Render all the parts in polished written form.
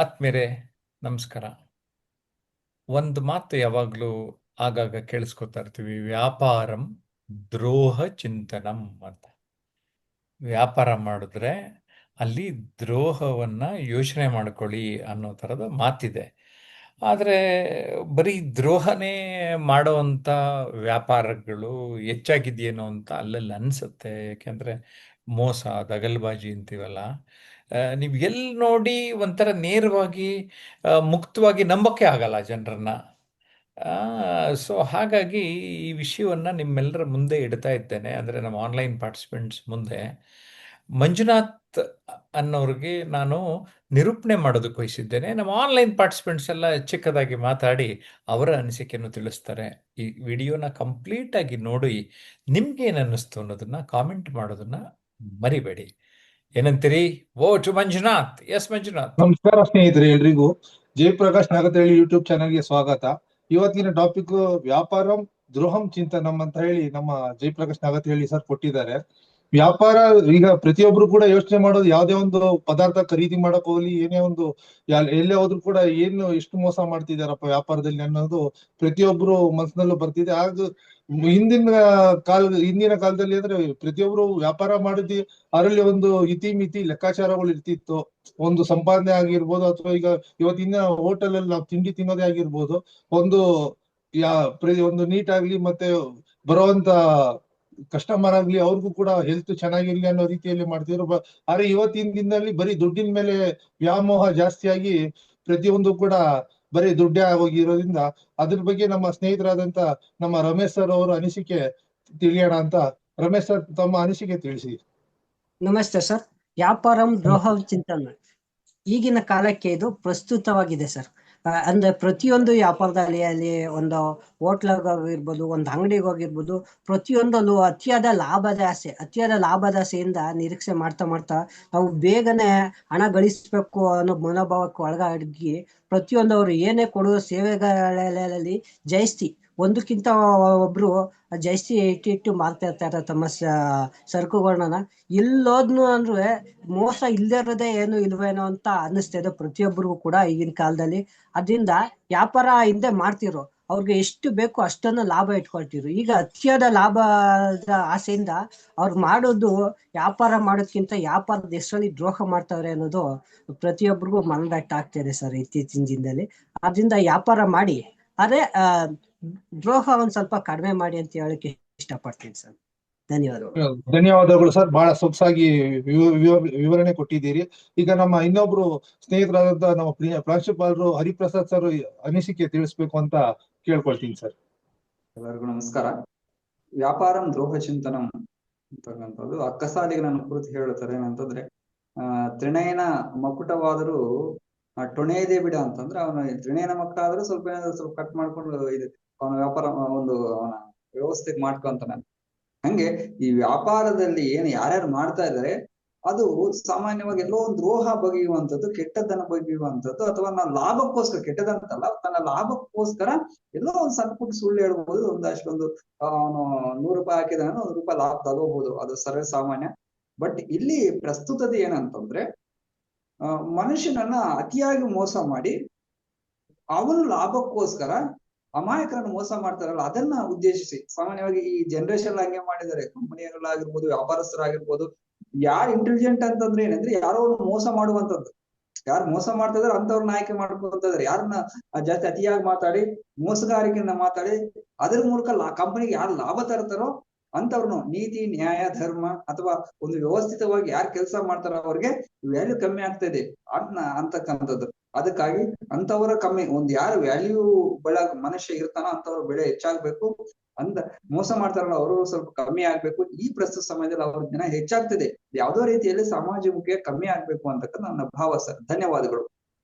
ಆತ್ಮೀಯರೇ, ನಮಸ್ಕಾರ. ಒಂದು ಮಾತು ಯಾವಾಗಲೂ ಆಗಾಗ ಕೇಳಿಸ್ಕೊತಾ ಇರ್ತೀವಿ, ವ್ಯಾಪಾರಂ ದ್ರೋಹ ಚಿಂತನಂ ಅಂತ. ವ್ಯಾಪಾರ ಮಾಡಿದ್ರೆ ಅಲ್ಲಿ ದ್ರೋಹವನ್ನು ಯೋಚನೆ ಮಾಡ್ಕೊಳ್ಳಿ ಅನ್ನೋ ಥರದ ಮಾತಿದೆ. ಆದರೆ ಬರೀ ದ್ರೋಹನೇ ಮಾಡೋವಂಥ ವ್ಯಾಪಾರಗಳು ಹೆಚ್ಚಾಗಿದೆಯೇನೋ ಅಂತ ಅಲ್ಲಲ್ಲಿ ಅನಿಸುತ್ತೆ. ಯಾಕೆಂದರೆ ಮೋಸ, ದಗಲ್ಬಾಜಿ ಅಂತೀವಲ್ಲ, ನೀವು ಎಲ್ಲಿ ನೋಡಿ ಒಂಥರ ನೇರವಾಗಿ ಮುಕ್ತವಾಗಿ ನಂಬಕ್ಕೆ ಆಗಲ್ಲ ಜನರನ್ನ. ಸೊ ಹಾಗಾಗಿ ಈ ವಿಷಯವನ್ನು ನಿಮ್ಮೆಲ್ಲರ ಮುಂದೆ ಇಡ್ತಾ ಇದ್ದೇನೆ, ಅಂದರೆ ನಮ್ಮ ಆನ್ಲೈನ್ ಪಾರ್ಟಿಸಿಪೆಂಟ್ಸ್ ಮುಂದೆ. ಮಂಜುನಾಥ್ ಅನ್ನೋರಿಗೆ ನಾನು ನಿರೂಪಣೆ ಮಾಡೋದಕ್ಕೆ ವಹಿಸಿದ್ದೇನೆ. ನಮ್ಮ ಆನ್ಲೈನ್ ಪಾರ್ಟಿಸಿಪೆಂಟ್ಸ್ ಎಲ್ಲ ಚಿಕ್ಕದಾಗಿ ಮಾತಾಡಿ ಅವರ ಅನಿಸಿಕೆಯನ್ನು ತಿಳಿಸ್ತಾರೆ. ಈ ವಿಡಿಯೋನ ಕಂಪ್ಲೀಟಾಗಿ ನೋಡಿ ನಿಮ್ಗೇನು ಅನ್ನಿಸ್ತು ಅನ್ನೋದನ್ನ ಕಾಮೆಂಟ್ ಮಾಡೋದನ್ನ ಮರಿಬೇಡಿ. ಏನಂತೀರಿ? ಟು ಮಂಜುನಾಥ್. ಎಸ್ ಮಂಜುನಾಥ್. ನಮಸ್ಕಾರ ಸ್ನೇಹಿತರೆ, ಎಲ್ರಿಗೂ ಜಯಪ್ರಕಾಶ್ ನಾಗತಹಳ್ಳಿ ಯೂಟ್ಯೂಬ್ ಚಾನಲ್ಗೆ ಸ್ವಾಗತ. ಇವತ್ತಿನ ಟಾಪಿಕ್ ವ್ಯಾಪಾರಂ ದ್ರೋಹಂ ಚಿಂತನಂ ಅಂತ ಹೇಳಿ ನಮ್ಮ ಜಯಪ್ರಕಾಶ್ ನಾಗತಹಳ್ಳಿ ಸರ್ ಕೊಟ್ಟಿದ್ದಾರೆ. ವ್ಯಾಪಾರ ಈಗ ಪ್ರತಿಯೊಬ್ರು ಕೂಡ ಯೋಚನೆ ಮಾಡೋದು, ಯಾವುದೇ ಒಂದು ಪದಾರ್ಥ ಖರೀದಿ ಮಾಡಕ್ ಹೋಗ್ಲಿ, ಏನೇ ಒಂದು ಎಲ್ಲೇ ಹೋದ್ರು ಕೂಡ ಏನು ಎಷ್ಟು ಮೋಸ ಮಾಡ್ತಿದಾರಪ್ಪ ವ್ಯಾಪಾರದಲ್ಲಿ ಅನ್ನೋದು ಪ್ರತಿಯೊಬ್ರು ಮನಸ್ಸಿನಲ್ಲೂ ಬರ್ತಿದೆ. ಹಾಗೂ ಹಿಂದಿನ ಕಾಲದಲ್ಲಿ ಅಂದ್ರೆ ಪ್ರತಿಯೊಬ್ರು ವ್ಯಾಪಾರ ಮಾಡಿದ್ವಿ, ಅದರಲ್ಲಿ ಒಂದು ಇತಿಮಿತಿ ಲೆಕ್ಕಾಚಾರಗಳು ಇರ್ತಿತ್ತು. ಒಂದು ಸಂಪಾದನೆ ಆಗಿರ್ಬೋದು, ಅಥವಾ ಈಗ ಇವತ್ತಿನ ಹೋಟೆಲ್ ಅಲ್ಲಿ ನಾವು ತಿಂಡಿ ತಿನ್ನೋದೇ ಆಗಿರ್ಬೋದು, ಒಂದು ಒಂದು ನೀಟ್ ಆಗ್ಲಿ, ಮತ್ತೆ ಬರುವಂತ ಕಸ್ಟಮರ್ ಆಗ್ಲಿ, ಅವ್ರಿಗೂ ಕೂಡ ಹೆಲ್ತ್ ಚೆನ್ನಾಗಿರ್ಲಿ ಅನ್ನೋ ರೀತಿಯಲ್ಲಿ ಮಾಡ್ತಿದ್ರು. ಆದ್ರೆ ಇವತ್ತಿನ ದಿನದಲ್ಲಿ ಬರೀ ದುಡ್ಡಿನ ಮೇಲೆ ವ್ಯಾಮೋಹ ಜಾಸ್ತಿಯಾಗಿ ಪ್ರತಿಯೊಂದು ಕೂಡ ಬರೀ ದುಡ್ಡೇ ಆಗೋಗಿರೋದ್ರಿಂದ ಅದ್ರ ಬಗ್ಗೆ ನಮ್ಮ ಸ್ನೇಹಿತರಾದಂತ ನಮ್ಮ ರಮೇಶ್ ಸರ್ ಅವರ ಅನಿಸಿಕೆ ತಿಳಿಯೋಣ ಅಂತ. ರಮೇಶ್ ಸರ್, ತಮ್ಮ ಅನಿಸಿಕೆ ತಿಳಿಸಿ. ನಮಸ್ತೆ ಸರ್. ವ್ಯಾಪಾರಂ ದ್ರೋಹ ಚಿಂತನ ಈಗಿನ ಕಾಲಕ್ಕೆ ಇದು ಪ್ರಸ್ತುತವಾಗಿದೆ ಸರ್. ಅಂದ್ರೆ ಪ್ರತಿಯೊಂದು ವ್ಯಾಪಾರದಲ್ಲಿ ಅಲ್ಲಿ ಒಂದು ಹೋಟ್ಲಾಗಿರ್ಬೋದು, ಒಂದು ಅಂಗಡಿಗೆ ಹೋಗಿರ್ಬೋದು, ಪ್ರತಿಯೊಂದಲ್ಲೂ ಅತಿಯಾದ ಲಾಭದಾಸೆಯಿಂದ ನಿರೀಕ್ಷೆ ಮಾಡ್ತಾ ಮಾಡ್ತಾ ನಾವು ಬೇಗನೆ ಹಣ ಗಳಿಸ್ಬೇಕು ಅನ್ನೋ ಮನೋಭಾವಕ್ಕೆ ಒಳಗಾಗಿ ಪ್ರತಿಯೊಂದು ಅವರು ಏನೇ ಕೊಡುವ ಸೇವೆಗಳಲ್ಲಿ ಜಾಸ್ತಿ ಒಂದಕ್ಕಿಂತ ಒಬ್ರು ಜಾಸ್ತಿ ಇಟ್ಟು ಮಾರ್ತಾ ಇರ್ತಾರೆ ತಮ್ಮ ಸರಕುಗಳನ್ನ. ಇಲ್ಲೋದ್ನು ಅಂದ್ರೆ ಮೋಸ ಇಲ್ಲದೆ ಇರೋದೇ ಏನು ಇಲ್ವೇನೋ ಅಂತ ಅನ್ನಿಸ್ತಾ ಇದೆ ಪ್ರತಿಯೊಬ್ಬರಿಗೂ ಕೂಡ ಈಗಿನ ಕಾಲದಲ್ಲಿ. ಅದರಿಂದ ವ್ಯಾಪಾರ ಹಿಂದೆ ಮಾಡ್ತಿರೋ ಅವ್ರಿಗೆ ಎಷ್ಟು ಬೇಕು ಅಷ್ಟನ್ನು ಲಾಭ ಇಟ್ಕೊಳ್ತಿರು. ಈಗ ಅತಿಯಾದ ಲಾಭದ ಆಸೆಯಿಂದ ಅವ್ರು ಮಾಡೋದು ವ್ಯಾಪಾರ ಮಾಡೋದ್ಕಿಂತ ವ್ಯಾಪಾರದ ಹೆಸರಲ್ಲಿ ದ್ರೋಹ ಮಾಡ್ತಾವ್ರೆ ಅನ್ನೋದು ಪ್ರತಿಯೊಬ್ಬರಿಗೂ ಮನದಟ್ಟ ಆಗ್ತಿದೆ ಸರ್ ಇತ್ತೀಚಿನ ದಿನದಲ್ಲಿ. ಅದರಿಂದ ವ್ಯಾಪಾರ ಮಾಡಿ, ಆದ್ರೆ ದ್ರೋಹ ಒಂದ್ ಸ್ವಲ್ಪ ಕಡಿಮೆ ಮಾಡಿ ಅಂತ ಹೇಳಕ್ಕೆ ಇಷ್ಟಪಡ್ತೀನಿ ಸರ್. ಧನ್ಯವಾದಗಳು. ಧನ್ಯವಾದಗಳು ಸರ್, ಬಹಳ ಸೊಗಸಾಗಿ ವಿವರಣೆ ಕೊಟ್ಟಿದ್ದೀರಿ. ಈಗ ನಮ್ಮ ಇನ್ನೊಬ್ರು ಸ್ನೇಹಿತರಾದಂತ ನಮ್ಮ ಪ್ರಾಂಶುಪಾಲರು ಹರಿಪ್ರಸಾದ್ ಸರ್ ಅನಿಸಿಕೆ ತಿಳಿಸ್ಬೇಕು ಅಂತ ಕೇಳ್ಕೊಳ್ತೀನಿ ಸರ್. ಎಲ್ಲರಿಗೂ ನಮಸ್ಕಾರ. ವ್ಯಾಪಾರಂ ದ್ರೋಹ ಚಿಂತನಂ ಅಂತಕ್ಕಂಥದ್ದು ಅಕ್ಕಸಾಲಿಗನನ್ನು ಕುರಿತು ಹೇಳುತ್ತಾರೆ. ಏನಂತಂದ್ರೆ ತ್ರಿನಯನ ಮಕುಟವಾದರೂ ಟೊಣೆಯದೇ ಬಿಡ ಅಂತಂದ್ರೆ, ಅವನ ತ್ರಿನಯನ ಮಕ್ಕಳಾದ್ರೂ ಸ್ವಲ್ಪ ಕಟ್ ಮಾಡ್ಕೊಂಡು ಅವನ ವ್ಯಾಪಾರ ಒಂದು ಅವನ ವ್ಯವಸ್ಥೆ ಮಾಡ್ಕೊಂತಾನೆ. ಹಂಗೆ ಈ ವ್ಯಾಪಾರದಲ್ಲಿ ಏನು ಯಾರ್ಯಾರು ಮಾಡ್ತಾ ಇದ್ದಾರೆ ಅದು ಸಾಮಾನ್ಯವಾಗಿ ಎಲ್ಲೋ ಒಂದು ದ್ರೋಹ ಬಗೆಯುವಂಥದ್ದು, ಕೆಟ್ಟದ್ದನ್ನ ಬಗೆಯುವಂಥದ್ದು, ಅಥವಾ ನಾವು ಲಾಭಕ್ಕೋಸ್ಕರ, ಕೆಟ್ಟದಂತಲ್ಲ, ತನ್ನ ಲಾಭಕ್ಕೋಸ್ಕರ ಎಲ್ಲೋ ಒಂದು ಸಣ್ಣ ಪುಟ್ಟ ಸುಳ್ಳು ಹೇಳ್ಬಹುದು. ಒಂದಷ್ಟೊಂದು ಅವನು 100 ರೂಪಾಯಿ ಹಾಕಿದ 1 ರೂಪಾಯಿ ಲಾಭ ತಗೋಬಹುದು, ಅದು ಸರ್ವೇ ಸಾಮಾನ್ಯ. ಬಟ್ ಇಲ್ಲಿ ಪ್ರಸ್ತುತತೆ ಏನಂತಂದ್ರೆ ಮನುಷ್ಯನನ್ನ ಅತಿಯಾಗಿ ಮೋಸ ಮಾಡಿ ಅವನು ಲಾಭಕ್ಕೋಸ್ಕರ ಅಮಾಯಕರನ್ನು ಮೋಸ ಮಾಡ್ತಾರಲ್ಲ, ಅದನ್ನ ಉದ್ದೇಶಿಸಿ ಸಾಮಾನ್ಯವಾಗಿ ಈ ಜನರೇಷನ್ ಹಂಗೆ ಮಾಡಿದ್ದಾರೆ. ಕಂಪನಿಗಳಾಗಿರ್ಬೋದು, ವ್ಯಾಪಾರಸ್ಥರಾಗಿರ್ಬೋದು, ಯಾರು ಇಂಟೆಲಿಜೆಂಟ್ ಅಂತಂದ್ರೆ ಏನಂದ್ರೆ ಯಾರೋ ಮೋಸ ಮಾಡುವಂತದ್ದು, ಯಾರು ಮೋಸ ಮಾಡ್ತಾ ಇದಾರೆ ಅಂತವ್ರನ್ನ ಆಯ್ಕೆ ಮಾಡ್ಕೊಂತ ಇದಾರೆ. ಯಾರನ್ನ ಜಾಸ್ತಿ ಅತಿಯಾಗಿ ಮಾತಾಡಿ ಮೋಸಗಾರಿಕೆಯಿಂದ ಮಾತಾಡಿ ಅದ್ರ ಮೂಲಕ ಕಂಪನಿಗೆ ಯಾರು ಲಾಭ ತರ್ತಾರೋ ಅಂತವ್ರನ್ನು ನೀತಿ, ನ್ಯಾಯ, ಧರ್ಮ ಅಥವಾ ಒಂದು ವ್ಯವಸ್ಥಿತವಾಗಿ ಯಾರು ಕೆಲಸ ಮಾಡ್ತಾರೋ ಅವ್ರಿಗೆ ವ್ಯಾಲ್ಯೂ ಕಮ್ಮಿ ಆಗ್ತಾ ಇದೆ ಅಂತಕ್ಕಂಥದ್ದು. ಅದಕ್ಕಾಗಿ ಅಂತವರ ಕಮ್ಮಿ, ಒಂದು ಯಾರು ವ್ಯಾಲ್ಯೂ ಬೆಳಗ್ ಮನುಷ್ಯ ಇರ್ತಾನೋ ಅಂತವ್ರ ಬೆಳೆ ಹೆಚ್ಚಾಗ್ಬೇಕು, ಅಂತ ಮೋಸ ಮಾಡ್ತಾರಲ್ಲ ಅವರು ಸ್ವಲ್ಪ ಕಮ್ಮಿ ಆಗ್ಬೇಕು. ಈ ಪ್ರಸ್ತುತ ಸಮಯದಲ್ಲಿ ಅವ್ರ ಜನ ಹೆಚ್ಚಾಗ್ತಿದೆ, ಯಾವುದೋ ರೀತಿಯಲ್ಲಿ ಸಮಾಜಮುಖಿ ಕಮ್ಮಿ ಆಗ್ಬೇಕು ಅಂತಕ್ಕಂಥ ನನ್ನ ಭಾವ ಸರ್. ಧನ್ಯವಾದಗಳು.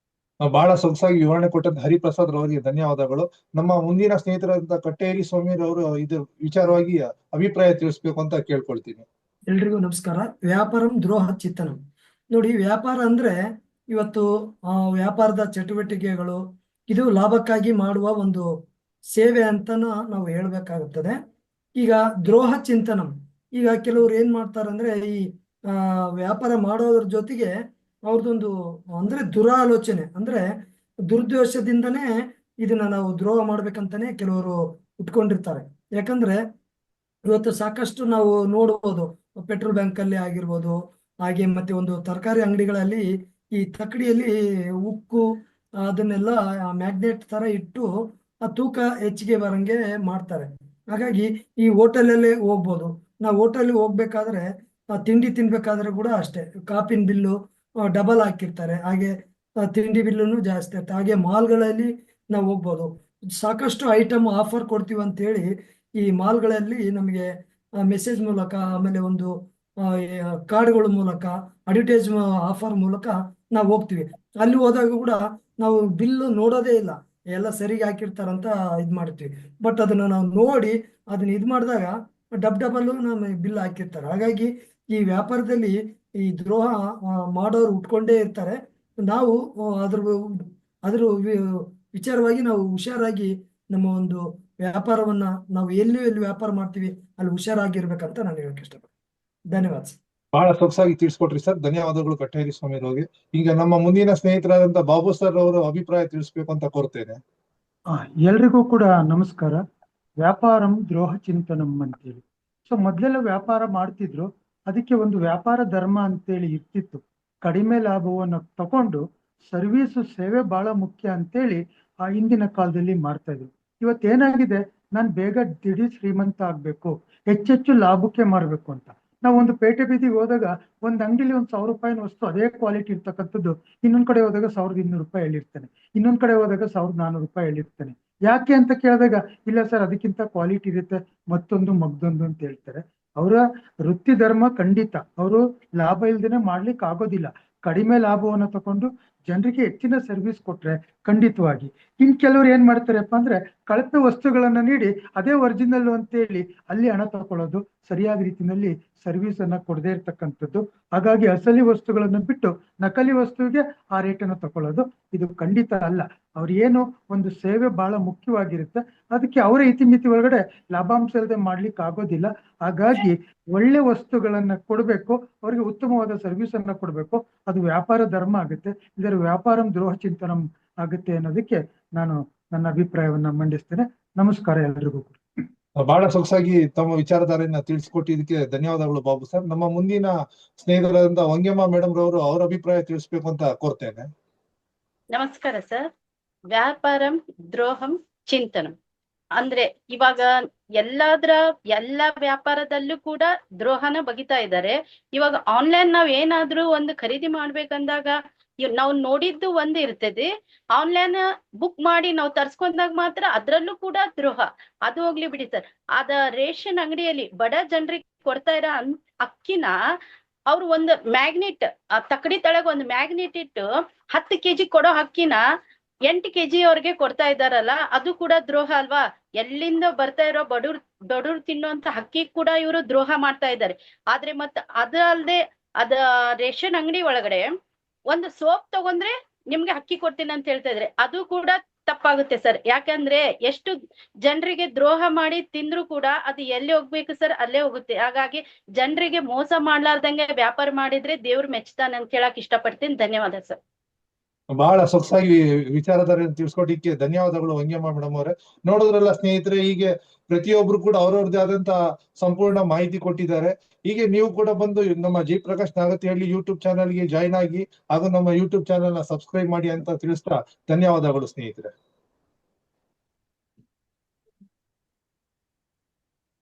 ಬಹಳ ಸೊಗಸಾಗಿ ವಿವರಣೆ ಕೊಟ್ಟಂತ ಹರಿಪ್ರಸಾದ್ ಅವರಿಗೆ ಧನ್ಯವಾದಗಳು. ನಮ್ಮ ಮುಂದಿನ ಸ್ನೇಹಿತರಾದಂತ ಕಟ್ಟೇರಿ ಸ್ವಾಮಿ ಅವರು ಇದು ವಿಚಾರವಾಗಿ ಅಭಿಪ್ರಾಯ ತಿಳಿಸ್ಬೇಕು ಅಂತ ಕೇಳ್ಕೊಳ್ತೀನಿ. ಎಲ್ರಿಗೂ ನಮಸ್ಕಾರ. ವ್ಯಾಪಾರಂ ದ್ರೋಹ ಚಿಂತನಂ. ನೋಡಿ, ವ್ಯಾಪಾರ ಅಂದ್ರೆ ಇವತ್ತು ವ್ಯಾಪಾರದ ಚಟುವಟಿಕೆಗಳು ಇದು ಲಾಭಕ್ಕಾಗಿ ಮಾಡುವ ಒಂದು ಸೇವೆ ಅಂತನೂ ನಾವು ಹೇಳ್ಬೇಕಾಗುತ್ತದೆ. ಈಗ ದ್ರೋಹ ಚಿಂತನಂ, ಈಗ ಕೆಲವ್ರು ಏನ್ ಮಾಡ್ತಾರಂದ್ರೆ ಈ ವ್ಯಾಪಾರ ಮಾಡೋದ್ರ ಜೊತೆಗೆ ಅವ್ರದ್ದೊಂದು ಅಂದ್ರೆ ದುರಾಲೋಚನೆ, ಅಂದ್ರೆ ದುರ್ದೋಷದಿಂದನೇ ಇದನ್ನ ನಾವು ದ್ರೋಹ ಮಾಡ್ಬೇಕಂತಾನೆ ಕೆಲವರು ಉಟ್ಕೊಂಡಿರ್ತಾರೆ. ಯಾಕಂದ್ರೆ ಇವತ್ತು ಸಾಕಷ್ಟು ನಾವು ನೋಡ್ಬೋದು, ಪೆಟ್ರೋಲ್ ಬ್ಯಾಂಕ್ ಅಲ್ಲಿ ಆಗಿರ್ಬೋದು, ಹಾಗೆ ಮತ್ತೆ ಒಂದು ತರಕಾರಿ ಅಂಗಡಿಗಳಲ್ಲಿ ಈ ತಕ್ಕಡಿಯಲ್ಲಿ ಉಕ್ಕು ಅದನ್ನೆಲ್ಲ ಮ್ಯಾಗ್ನೆಟ್ ತರ ಇಟ್ಟು ಆ ತೂಕ ಹೆಚ್ಚಿಗೆ ಬರಂಗೆ ಮಾಡ್ತಾರೆ. ಹಾಗಾಗಿ ಈ ಹೋಟೆಲಲ್ಲೇ ಹೋಗ್ಬೋದು, ನಾವು ಹೋಟೆಲ್ಗೆ ಹೋಗ್ಬೇಕಾದ್ರೆ ತಿಂಡಿ ತಿನ್ಬೇಕಾದ್ರೆ ಕೂಡ ಅಷ್ಟೇ ಕಾಪಿನ ಬಿಲ್ಲು ಡಬಲ್ ಹಾಕಿರ್ತಾರೆ, ಹಾಗೆ ತಿಂಡಿ ಬಿಲ್ಲುನು ಜಾಸ್ತಿ ಇರುತ್ತೆ. ಹಾಗೆ ಮಾಲ್ಗಳಲ್ಲಿ ನಾವು ಹೋಗ್ಬೋದು, ಸಾಕಷ್ಟು ಐಟಮ್ ಆಫರ್ ಕೊಡ್ತೀವಿ ಅಂತ ಹೇಳಿ ಈ ಮಾಲ್ಗಳಲ್ಲಿ ನಮಗೆ ಮೆಸೇಜ್ ಮೂಲಕ, ಆಮೇಲೆ ಒಂದು ಕಾರ್ಡ್ಗಳ ಮೂಲಕ, ಅಡ್ವರ್ಟೈಸ್ ಆಫರ್ ಮೂಲಕ ನಾವು ಹೋಗ್ತೀವಿ. ಅಲ್ಲಿ ಹೋದಾಗ ಕೂಡ ನಾವು ಬಿಲ್ಲು ನೋಡೋದೇ ಇಲ್ಲ, ಎಲ್ಲ ಸರಿಗೆ ಹಾಕಿರ್ತಾರಂತ ಇದು ಮಾಡ್ತೀವಿ. ಬಟ್ ಅದನ್ನ ನಾವು ನೋಡಿ ಅದನ್ನ ಇದು ಮಾಡಿದಾಗ ಡಬಲ್ ನಮ್ಮ ಬಿಲ್ ಹಾಕಿರ್ತಾರೆ. ಹಾಗಾಗಿ ಈ ವ್ಯಾಪಾರದಲ್ಲಿ ಈ ದ್ರೋಹ ಮಾಡೋರು ಉಟ್ಕೊಂಡೇ ಇರ್ತಾರೆ. ನಾವು ಅದ್ರ ವಿಚಾರವಾಗಿ ನಾವು ಹುಷಾರಾಗಿ ನಮ್ಮ ಒಂದು ವ್ಯಾಪಾರವನ್ನ ನಾವು ಎಲ್ಲಿ ವ್ಯಾಪಾರ ಮಾಡ್ತೀವಿ ಅಲ್ಲಿ ಹುಷಾರಾಗಿರ್ಬೇಕಂತ ನಾನು ಹೇಳಕ್ ಇಷ್ಟಪಡ್ತೀನಿ. ಧನ್ಯವಾದ ಸರ್. ಬಹಳ ಸೊಗಸಾಗಿ ತಿಳಿಸ್ಕೊಟ್ರಿ ಸರ್, ಧನ್ಯವಾದಗಳು ಕಟ್ಟೇರಿ ಸ್ವಾಮಿ ಅವರಿಗೆ. ಈಗ ನಮ್ಮ ಮುಂದಿನ ಸ್ನೇಹಿತರಾದಂತ ಬಾಬು ಸರ್ ಅವರು ಅಭಿಪ್ರಾಯ ತಿಳಿಸ್ಬೇಕು ಅಂತ ಕೋರ್ತೇನೆ. ಎಲ್ರಿಗೂ ಕೂಡ ನಮಸ್ಕಾರ. ವ್ಯಾಪಾರಂ ದ್ರೋಹ ಚಿಂತನಂ ಅಂತೇಳಿ. ಸೊ ಮೊದಲೆಲ್ಲ ವ್ಯಾಪಾರ ಮಾಡ್ತಿದ್ರು, ಅದಕ್ಕೆ ಒಂದು ವ್ಯಾಪಾರ ಧರ್ಮ ಅಂತೇಳಿ ಇರ್ತಿತ್ತು. ಕಡಿಮೆ ಲಾಭವನ್ನು ತಕೊಂಡು ಸರ್ವೀಸು ಸೇವೆ ಬಹಳ ಮುಖ್ಯ ಅಂತೇಳಿ ಆ ಹಿಂದಿನ ಕಾಲದಲ್ಲಿ ಮಾಡ್ತಾ ಇದ್ರು. ಇವತ್ತೇನಾಗಿದೆ, ನಾನು ಬೇಗ ದಿಢೀರ್ ಶ್ರೀಮಂತ ಆಗ್ಬೇಕು, ಹೆಚ್ಚೆಚ್ಚು ಲಾಭಕ್ಕೆ ಮಾರ್ಬೇಕು ಅಂತ ನಾವು ಒಂದು ಪೇಟೆ ಬೀದಿಗೆ ಹೋದಾಗ ಒಂದ್ ಅಂಗಡಿಲಿ ₹1,000 ವಸ್ತು ಅದೇ ಕ್ವಾಲಿಟಿ ಇರ್ತಕ್ಕಂಥದ್ದು ಇನ್ನೊಂದ್ ಕಡೆ ಹೋದಾಗ ₹1,200 ಹೇಳಿರ್ತಾನೆ, ಇನ್ನೊಂದ್ ಕಡೆ ಹೋದಾಗ ₹1,400 ಹೇಳಿರ್ತಾನೆ. ಯಾಕೆ ಅಂತ ಕೇಳಿದಾಗ, ಇಲ್ಲ ಸರ್ ಅದಕ್ಕಿಂತ ಕ್ವಾಲಿಟಿ ಇರುತ್ತೆ, ಮತ್ತೊಂದು ಮಗ್ದೊಂದು ಅಂತ ಹೇಳ್ತಾರೆ. ಅವರ ವೃತ್ತಿ ಧರ್ಮ ಖಂಡಿತ, ಅವರು ಲಾಭ ಇಲ್ದೇನೆ ಮಾಡ್ಲಿಕ್ಕೆ ಆಗೋದಿಲ್ಲ. ಕಡಿಮೆ ಲಾಭವನ್ನು ತಕೊಂಡು ಜನರಿಗೆ ಹೆಚ್ಚಿನ ಸರ್ವಿಸ್ ಕೊಟ್ರೆ ಖಂಡಿತವಾಗಿ. ಇನ್ ಕೆಲವರು ಏನ್ ಮಾಡ್ತಾರಪ್ಪ ಅಂದ್ರೆ, ಕಳಪೆ ವಸ್ತುಗಳನ್ನ ನೀಡಿ ಅದೇ ಒರಿಜಿನಲ್ ಅಂತೇಳಿ ಅಲ್ಲಿ ಹಣ ತಗೊಳ್ಳೋದು, ಸರಿಯಾದ ರೀತಿಯಲ್ಲಿ ಸರ್ವಿಸ್ ಅನ್ನ ಕೊಡದೇ ಇರ್ತಕ್ಕಂಥದ್ದು. ಹಾಗಾಗಿ ಅಸಲಿ ವಸ್ತುಗಳನ್ನು ಬಿಟ್ಟು ನಕಲಿ ವಸ್ತುವಿಗೆ ಆ ರೇಟನ್ನು ತಗೊಳ್ಳೋದು ಇದು ಖಂಡಿತ ಅಲ್ಲ. ಅವ್ರು ಏನು ಒಂದು ಸೇವೆ ಬಹಳ ಮುಖ್ಯವಾಗಿರುತ್ತೆ, ಅದಕ್ಕೆ ಅವರ ಇತಿಮಿತಿ ಒಳಗಡೆ ಲಾಭಾಂಶ ಇಲ್ಲದೆ ಮಾಡ್ಲಿಕ್ಕೆ ಆಗೋದಿಲ್ಲ. ಹಾಗಾಗಿ ಒಳ್ಳೆ ವಸ್ತುಗಳನ್ನ ಕೊಡಬೇಕು, ಅವರಿಗೆ ಉತ್ತಮವಾದ ಸರ್ವಿಸ್ ಅನ್ನ ಕೊಡಬೇಕು, ಅದು ವ್ಯಾಪಾರ ಧರ್ಮ ಆಗುತ್ತೆ. ಇದರ ವ್ಯಾಪಾರಂ ದ್ರೋಹ ಚಿಂತನಂ ಆಗುತ್ತೆ ಅನ್ನೋದಕ್ಕೆ ನಾನು ನನ್ನ ಅಭಿಪ್ರಾಯವನ್ನ ಮಂಡಿಸ್ತೇನೆ. ನಮಸ್ಕಾರ ಎಲ್ರಿಗೂ. ಬಹಳ ಸೊಗಸಾಗಿ ತಮ್ಮ ವಿಚಾರಧಾರೆಯನ್ನ ತಿಳಿಸ್ಕೊಟ್ಟಿದ್ದಕ್ಕೆ ಧನ್ಯವಾದಗಳು ಬಾಬು ಸರ್. ನಮ್ಮ ಮುಂದಿನ ಸ್ನೇಹಿತರಾದಂತ ವಂಗ್ಯಮ್ಮ ಮೇಡಮ್ ರವರು ಅವ್ರ ಅಭಿಪ್ರಾಯ ತಿಳಿಸ್ಬೇಕು ಅಂತ ಕೋರ್ತೇನೆ. ನಮಸ್ಕಾರ ಸರ್. ವ್ಯಾಪಾರಂ ದ್ರೋಹಂ ಚಿಂತನಂ ಅಂದ್ರೆ ಇವಾಗ ಎಲ್ಲ ವ್ಯಾಪಾರದಲ್ಲೂ ಕೂಡ ದ್ರೋಹನ ಬಗಿತಾ ಇದ್ದಾರೆ. ಇವಾಗ ಆನ್ಲೈನ್ ನಾವ್ ಏನಾದ್ರೂ ಒಂದು ಖರೀದಿ ಮಾಡ್ಬೇಕಂದಾಗ ನಾವು ನೋಡಿದ್ದು ಒಂದು ಇರ್ತದೆ, ಆನ್ಲೈನ್ ಬುಕ್ ಮಾಡಿ ನಾವು ತರ್ಸ್ಕೊಂಡಾಗ ಮಾತ್ರ ಅದ್ರಲ್ಲೂ ಕೂಡ ದ್ರೋಹ. ಅದು ಹೋಗ್ಲಿ ಬಿಡಿ ಸರ್, ಅದ ರೇಷನ್ ಅಂಗಡಿಯಲ್ಲಿ ಬಡ ಜನರಿಗೆ ಕೊಡ್ತಾ ಇರೋ ಅಕ್ಕಿನ ಅವ್ರು ಒಂದು ಮ್ಯಾಗ್ನೆಟ್ ತಕ್ಕಡಿ ತಳಗ ಒಂದು ಮ್ಯಾಗ್ನೆಟ್ ಇಟ್ಟು 10 kg ಕೊಡೋ ಅಕ್ಕಿನ 8 kg ಅವ್ರಿಗೆ ಕೊಡ್ತಾ ಇದ್ದಾರಲ್ಲ, ಅದು ಕೂಡ ದ್ರೋಹ ಅಲ್ವಾ? ಎಲ್ಲಿಂದ ಬರ್ತಾ ಇರೋ ಬಡವ್ರು ತಿನ್ನುವಂತ ಅಕ್ಕಿ ಕೂಡ ಇವರು ದ್ರೋಹ ಮಾಡ್ತಾ ಇದ್ದಾರೆ. ಆದ್ರೆ ಅದು ಅಲ್ದೆ ಅದ ರೇಷನ್ ಅಂಗಡಿ ಒಳಗಡೆ ಒಂದು ಸೋಪ್ ತಗೊಂಡ್ರೆ ನಿಮ್ಗೆ ಅಕ್ಕಿ ಕೊಡ್ತೀನಿ ಅಂತ ಹೇಳ್ತಾ ಇದ್ರೆ ಅದು ಕೂಡ ತಪ್ಪಾಗುತ್ತೆ ಸರ್. ಯಾಕಂದ್ರೆ ಎಷ್ಟು ಜನರಿಗೆ ದ್ರೋಹ ಮಾಡಿ ತಿಂದ್ರು ಕೂಡ ಅದು ಎಲ್ಲಿ ಹೋಗ್ಬೇಕು ಸರ್, ಅಲ್ಲೇ ಹೋಗುತ್ತೆ. ಹಾಗಾಗಿ ಜನರಿಗೆ ಮೋಸ ಮಾಡ್ಲಾರ್ದಂಗೆ ವ್ಯಾಪಾರ ಮಾಡಿದ್ರೆ ದೇವ್ರು ಮೆಚ್ತಾನೆ ಅಂತ ಹೇಳಕ್ ಇಷ್ಟಪಡ್ತೀನಿ. ಧನ್ಯವಾದ ಸರ್. ಬಹಳ ಸೊಗಸಾಗಿ ವಿಚಾರಧಾರೆಯನ್ನು ತಿಳಿಸ್ಕೊಟ್ಟಿಕ್ಕೆ ಧನ್ಯವಾದಗಳು ವಂಗ್ಯಮ್ಮ ಮೇಡಮ್ ಅವರೇ. ನೋಡಿದ್ರಲ್ಲ ಸ್ನೇಹಿತರೆ, ಹೀಗೆ ಪ್ರತಿಯೊಬ್ರು ಕೂಡ ಅವ್ರವ್ರದ್ದೇ ಆದಂತ ಸಂಪೂರ್ಣ ಮಾಹಿತಿ ಕೊಟ್ಟಿದ್ದಾರೆ. ಹೀಗೆ ನೀವು ಕೂಡ ಬಂದು ನಮ್ಮ ಜಯಪ್ರಕಾಶ್ ನಾಗತಿಹಳ್ಳಿ ಯೂಟ್ಯೂಬ್ ಚಾನಲ್ಗೆ ಜಾಯ್ನ್ ಆಗಿ ಹಾಗೂ ನಮ್ಮ ಯೂಟ್ಯೂಬ್ ಚಾನಲ್ ನ ಸಬ್ಸ್ಕ್ರೈಬ್ ಮಾಡಿ ಅಂತ ತಿಳಿಸ್ತಾ ಧನ್ಯವಾದಗಳು ಸ್ನೇಹಿತರೆ.